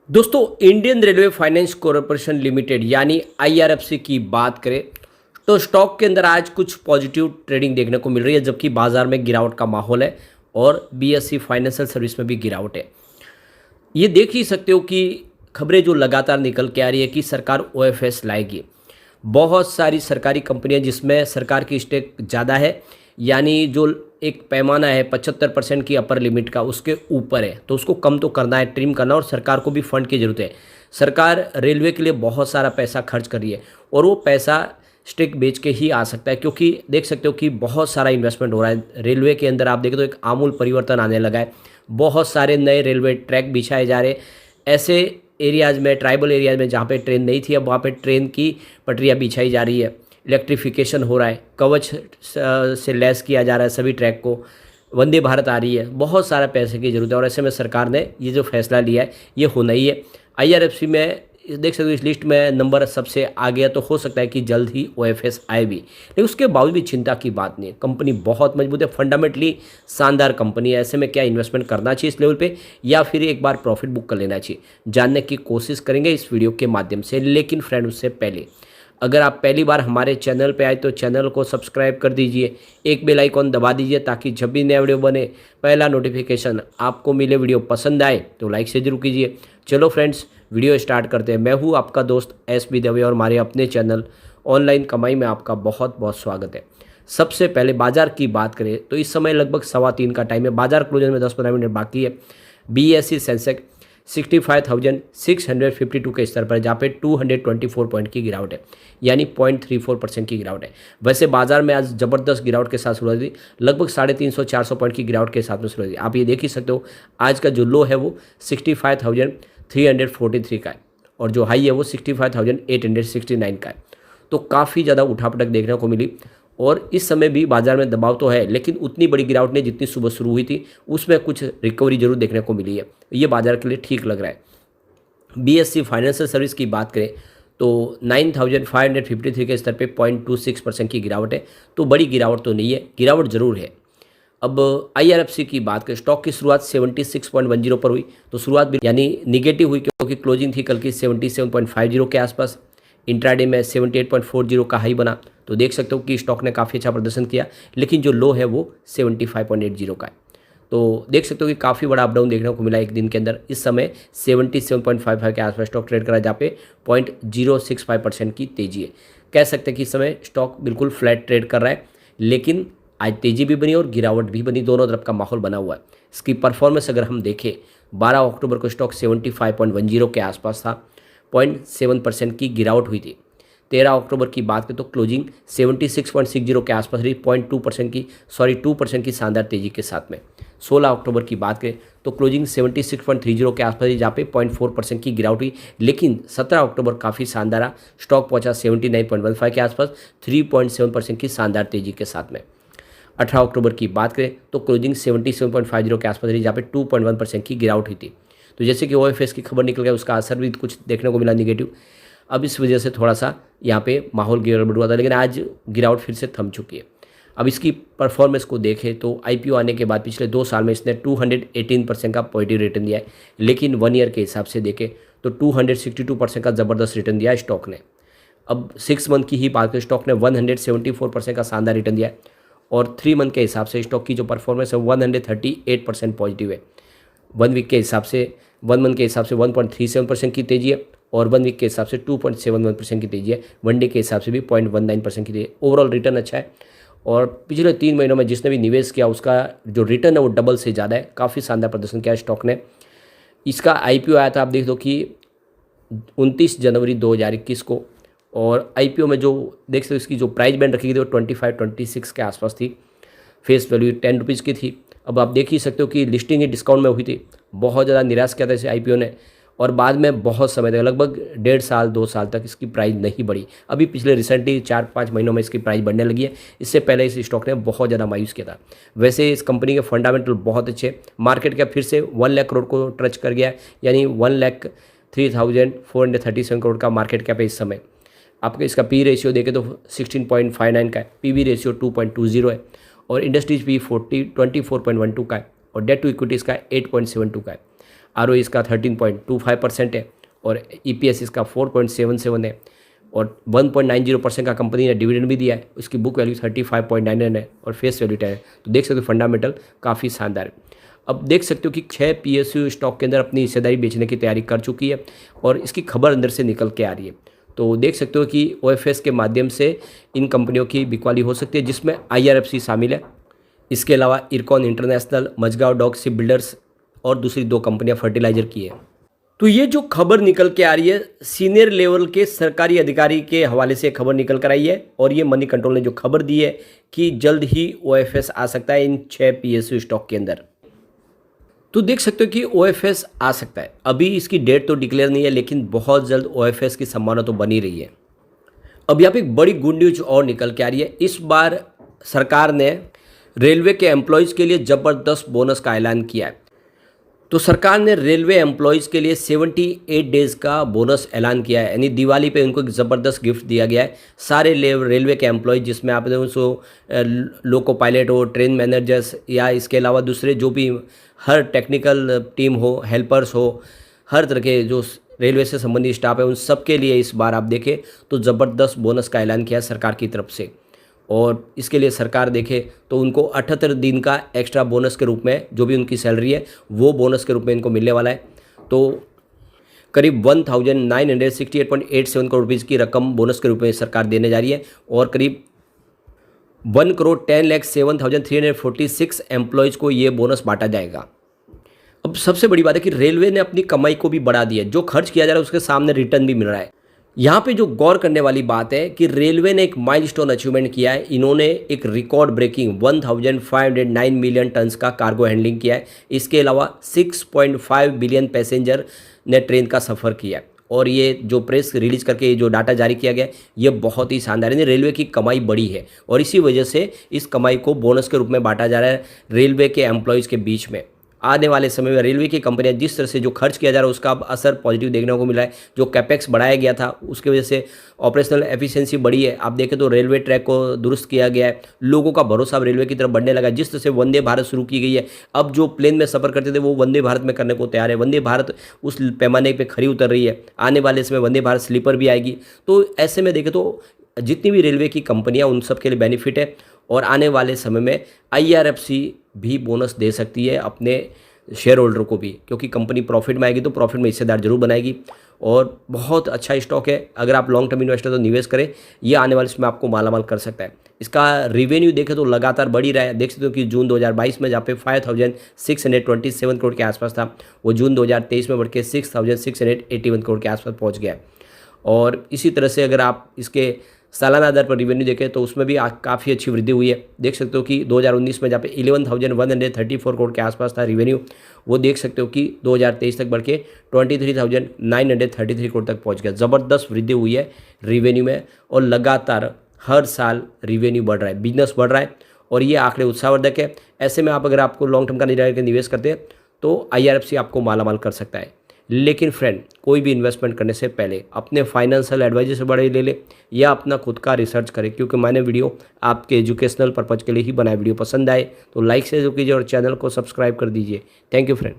दोस्तों, Indian railway finance corporation limited यानी IRFC की बात करें तो स्टॉक के अंदर आज कुछ पॉजिटिव ट्रेडिंग देखने को मिल रही है, जबकि बाजार में गिरावट का माहौल है और बीएसई फाइनेंशियल सर्विस में भी गिरावट है। ये देख ही सकते हो कि खबरें जो लगातार निकल के आ रही है कि सरकार ओएफएस लाएगी। बहुत सारी सरकारी कंपनियां जिसमें सरकार की स्टेक ज़्यादा है, यानी जो एक पैमाना है 75% की अपर लिमिट का, उसके ऊपर है, तो उसको कम तो करना है, ट्रिम करना, और सरकार को भी फंड की ज़रूरत है। सरकार रेलवे के लिए बहुत सारा पैसा खर्च कर रही है और वो पैसा स्टेक बेच के ही आ सकता है, क्योंकि देख सकते हो कि बहुत सारा इन्वेस्टमेंट हो रहा है रेलवे के अंदर। आप देखें तो एक आमूल परिवर्तन आने लगा है। बहुत सारे नए रेलवे ट्रैक बिछाए जा रहे हैं ऐसे एरियाज़ में, ट्राइबल एरियाज़ में जहाँ पे ट्रेन नहीं थी, अब वहाँ पे ट्रेन की पटरियाँ बिछाई जा रही है। इलेक्ट्रिफिकेशन हो रहा है, कवच से लैस किया जा रहा है सभी ट्रैक को, वंदे भारत आ रही है। बहुत सारा पैसे की ज़रूरत है और ऐसे में सरकार ने ये जो फैसला लिया है ये होना ही है। आईआरएफसी में देख सकते हो इस लिस्ट में नंबर सबसे आगे है, तो हो सकता है कि जल्द ही ओएफएस आए भी, लेकिन उसके बावजूद भी चिंता की बात नहीं है। कंपनी बहुत मजबूत है, फंडामेंटली शानदार कंपनी है। ऐसे में क्या इन्वेस्टमेंट करना चाहिए इस लेवल पे, या फिर एक बार प्रॉफिट बुक कर लेना चाहिए, जानने की कोशिश करेंगे इस वीडियो के माध्यम से। लेकिन फ्रेंड, उससे पहले अगर आप पहली बार हमारे चैनल पे आए तो चैनल को सब्सक्राइब कर दीजिए, एक बेल आइकॉन दबा दीजिए ताकि जब भी नया वीडियो बने पहला नोटिफिकेशन आपको मिले। वीडियो पसंद आए तो लाइक से जरूर कीजिए। चलो फ्रेंड्स, वीडियो स्टार्ट करते हैं। मैं हूँ आपका दोस्त एस.बी. दवे और हमारे अपने चैनल ऑनलाइन कमाई में आपका बहुत बहुत स्वागत है। सबसे पहले बाजार की बात करें तो इस समय लगभग 3:15 का टाइम है। बाजार क्लोजर में 10-15 मिनट बाकी है। बीएसई सेंसेक्स 65,652 के स्तर पर, जहाँ पे 224 पॉइंट की गिरावट है, यानी 0.34% की गिरावट है। वैसे बाजार में आज ज़बरदस्त गिरावट के साथ शुरुआत हुई, लगभग 350-400 पॉइंट की गिरावट के साथ में शुरुआत हुई। आप ये देख ही सकते हो आज का जो लो है वो 65,343 का है और जो हाई है वो 65,869 का है। तो काफ़ी ज़्यादा उठापटक देखने को मिली और इस समय भी बाजार में दबाव तो है, लेकिन उतनी बड़ी गिरावट नहीं जितनी सुबह शुरू हुई थी। उसमें कुछ रिकवरी जरूर देखने को मिली है, ये बाजार के लिए ठीक लग रहा है। बीएसई फाइनेंशियल सर्विस की बात करें तो 9,553 के स्तर पे 0.26% की गिरावट है। तो बड़ी गिरावट तो नहीं है, गिरावट जरूर है। अब आईआरएफसी की बात करें, स्टॉक की शुरुआत 76.10 पर हुई, तो शुरुआत भी यानी निगेटिव हुई, क्योंकि क्लोजिंग थी कल की 77.50 के आसपास। इंट्राडे में 78.40 का हाई बना, तो देख सकते हो कि स्टॉक ने काफ़ी अच्छा प्रदर्शन किया, लेकिन जो लो है वो 75.80 का है। तो देख सकते हो कि काफ़ी बड़ा अपडाउन देखने को मिला एक दिन के अंदर। इस समय 77.55 के आसपास स्टॉक ट्रेड करा, जहाँ पे 0.065% की तेजी है। कह सकते हैं कि इस समय स्टॉक बिल्कुल फ्लैट ट्रेड कर रहा है, लेकिन आज तेजी भी बनी और गिरावट भी बनी, दोनों तरफ का माहौल बना हुआ है। इसकी परफॉर्मेंस अगर हम देखें, 12 अक्टूबर को स्टॉक 75.10 के आसपास था, 0.7% की गिरावट हुई थी। 13 अक्टूबर की बात करें तो क्लोजिंग 76.60 के आसपास रही, 2% की शानदार तेजी के साथ में। 16 अक्टूबर की बात करें तो क्लोजिंग 76.30 के आसपास रही, जहाँ पे 0.4% की गिरावट हुई। लेकिन 17 अक्टूबर काफ़ी शानदार रहा, स्टॉक पहुंचा 79.15 के आसपास, 3.7% की शानदार तेजी के साथ में। 18 अक्टूबर की बात करें तो क्लोजिंग 77.50 के आसपास रही, जहाँ पे 2.1% की गिरावट हुई थी। तो जैसे कि ओएफएस की खबर निकल गया, उसका असर भी कुछ देखने को मिला निगेटिव। अब इस वजह से थोड़ा सा यहाँ पे माहौल गड़बड़ हुआ था, लेकिन आज गिरावट फिर से थम चुकी है। अब इसकी परफॉर्मेंस को देखें तो आईपीओ आने के बाद पिछले 2 साल में इसने 218% का पॉजिटिव रिटर्न दिया है, लेकिन 1 ईयर के हिसाब से देखें तो 262% का ज़बरदस्त रिटर्न दिया है स्टॉक ने। अब 6 मंथ की ही बात करें, स्टॉक ने 174% का शानदार रिटर्न दिया है और 3 मंथ के हिसाब से स्टॉक की जो परफॉर्मेंस है 138% पॉजिटिव है। 1 वीक के हिसाब से 1 मंथ के हिसाब से 1.37% की तेजी है और 1 वीक के हिसाब से 2.71% की तेजी है। 1 डे के हिसाब से भी 0.19% की तेजी है। ओवरऑल रिटर्न अच्छा है और पिछले 3 महीनों में जिसने भी निवेश किया उसका जो रिटर्न है वो डबल से ज़्यादा है। काफ़ी शानदार प्रदर्शन किया स्टॉक ने। इसका आईपीओ आया था, आप देख दो कि 29 जनवरी 2021 को, और आईपीओ में जो देख सकते हो इसकी जो प्राइस बैंड रखी गई थी वो 25-26 के आसपास थी। फेस वैल्यू 10 रुपीज़ की थी। अब आप देख ही सकते हो कि लिस्टिंग ही डिस्काउंट में हुई थी, बहुत ज़्यादा निराश किया था इसे आईपीओ ने, और बाद में बहुत समय तक लगभग 1.5 साल 2 साल तक इसकी प्राइस नहीं बढ़ी। अभी पिछले रिसेंटली 4-5 महीनों में इसकी प्राइस बढ़ने लगी है। इससे पहले इस स्टॉक ने बहुत ज़्यादा मायूस किया था। वैसे इस कंपनी के फंडामेंटल बहुत अच्छे, मार्केट कैप फिर से 1 लाख करोड़ को टच कर गया है, यानी 1,03,437 करोड़ का मार्केट कैप है इस समय। आपका इसका पी रेशियो देखें तो 16.59 का है, पीवी रेशियो 2.20 है और इंडस्ट्रीज पी 24.12 का है और डेट टू इक्विटी इसका 8.72 का है। ROE इसका 13.25% है और EPS इसका 4.77 है और 1.90% का कंपनी ने डिविडेंड भी दिया है। इसकी बुक वैल्यू 35.99 है और फेस वैल्यू 10 है। तो देख सकते हो फंडामेंटल काफ़ी शानदार है। अब देख सकते हो कि 6 PSU स्टॉक के अंदर अपनी हिस्सेदारी बेचने की तैयारी कर चुकी है और इसकी खबर अंदर से निकल के आ रही है। तो देख सकते हो कि OFS के माध्यम से इन कंपनियों की बिकवाली हो सकती है, जिसमें IRFC शामिल है। इसके अलावा Ircon International, Mazagon Dock Shipbuilders और दूसरी 2 कंपनियां फर्टिलाइजर की है। तो ये जो खबर निकल के आ रही है, सीनियर लेवल के सरकारी अधिकारी के हवाले से खबर निकल कर आई है और ये मनी कंट्रोल ने जो खबर दी है कि जल्द ही OFS आ सकता है इन 6 PSU स्टॉक के अंदर। तो देख सकते हो कि OFS आ सकता है। अभी इसकी डेट तो डिक्लेयर नहीं है, लेकिन बहुत जल्द OFS की संभावना तो बनी रही है। अब यहाँ पे एक बड़ी गुड न्यूज और निकल के आ रही है। इस बार सरकार ने रेलवे के एम्प्लॉयज़ के लिए ज़बरदस्त बोनस का ऐलान किया है। तो सरकार ने रेलवे एम्प्लॉयज़ के लिए 78 डेज़ का बोनस ऐलान किया है, यानी दिवाली पे उनको एक ज़बरदस्त गिफ्ट दिया गया है। सारे रेलवे के एम्प्लॉयज़, जिसमें आप लोको पायलट हो, ट्रेन मैनेजर्स या इसके अलावा दूसरे जो भी हर टेक्निकल टीम हो, हेल्पर्स हो, हर तरह के जो रेलवे से संबंधित स्टाफ है, उन सब के लिए इस बार आप देखें तो ज़बरदस्त बोनस का ऐलान किया सरकार की तरफ से। और इसके लिए सरकार देखे तो उनको 78 दिन का एक्स्ट्रा बोनस के रूप में, जो भी उनकी सैलरी है वो बोनस के रूप में इनको मिलने वाला है। तो करीब 1968.87 करोड़ रुपीज़ की रकम बोनस के रूप में सरकार देने जा रही है और करीब 1,10,07,346 एम्प्लॉयज़ को ये बोनस बांटा जाएगा। अब सबसे बड़ी बात है कि रेलवे ने अपनी कमाई को भी बढ़ा दी है। जो खर्च किया जा रहा है उसके सामने रिटर्न भी मिल रहा है। यहाँ पे जो गौर करने वाली बात है कि रेलवे ने एक माइलस्टोन अचीवमेंट किया है। इन्होंने एक रिकॉर्ड ब्रेकिंग 1509 मिलियन टन्स का कार्गो हैंडलिंग किया है। इसके अलावा 6.5 बिलियन पैसेंजर ने ट्रेन का सफ़र किया है और ये जो प्रेस रिलीज करके जो डाटा जारी किया गया है ये बहुत ही शानदार है। रेलवे की कमाई बढ़ी है और इसी वजह से इस कमाई को बोनस के रूप में बांटा जा रहा है रेलवे के एम्प्लॉयज़ के बीच में। आने वाले समय में रेलवे की कंपनियां जिस तरह से जो खर्च किया जा रहा है उसका अब असर पॉजिटिव देखने को मिला है। जो कैपेक्स बढ़ाया गया था उसकी वजह से ऑपरेशनल एफिशिएंसी बढ़ी है। आप देखें तो रेलवे ट्रैक को दुरुस्त किया गया है, लोगों का भरोसा अब रेलवे की तरफ बढ़ने लगा। जिस तरह से वंदे भारत शुरू की गई है, अब जो प्लेन में सफ़र करते थे वो वंदे भारत में करने को तैयार है। वंदे भारत उस पैमाने पर खरी उतर रही है। आने वाले समय वंदे भारत स्लीपर भी आएगी। तो ऐसे में देखें तो जितनी भी रेलवे की कंपनियां उन सब के लिए बेनिफिट है और आने वाले समय में IRFC भी बोनस दे सकती है अपने शेयर होल्डर को भी, क्योंकि कंपनी प्रॉफिट में आएगी तो प्रॉफिट में हिस्सेदार जरूर बनाएगी और बहुत अच्छा स्टॉक है। अगर आप लॉन्ग टर्म इन्वेस्टर तो निवेश करें, ये आने वाले समय आपको मालामाल कर सकता है। इसका रेवेन्यू देखें तो लगातार बढ़ ही रहा है। देख सकते हो कि जून 2022 में जहाँ पे 5627 करोड़ के आसपास था, वो जून 2023 में बढ़ के 6681 करोड़ के आसपास पहुँच गया है। और इसी तरह से अगर आप इसके सालाना आधार पर रिवेन्यू देखें तो उसमें भी काफ़ी अच्छी वृद्धि हुई है। देख सकते हो कि 2019 में जहाँ पे 11,134 करोड़ के आसपास था रिवेन्यू, वो देख सकते हो कि 2023 तक बढ़ के 23,933 करोड़ तक पहुँच गया। ज़बरदस्त वृद्धि हुई है रिवेन्यू में और लगातार हर साल रिवेन्यू बढ़ रहा है, बिजनेस बढ़ रहा है और ये आंकड़े उत्साहवर्धक है। ऐसे में आप अगर आपको लॉन्ग टर्म का निवेश करते हैं तो IRFC आपको मालामाल कर सकता है। लेकिन फ्रेंड, कोई भी इन्वेस्टमेंट करने से पहले अपने फाइनेंशियल एडवाइजर से बड़े ले ले या अपना खुद का रिसर्च करें, क्योंकि मैंने वीडियो आपके एजुकेशनल पर्पज़ के लिए ही बनाया। वीडियो पसंद आए तो लाइक से कीजिए और चैनल को सब्सक्राइब कर दीजिए। Thank you friend.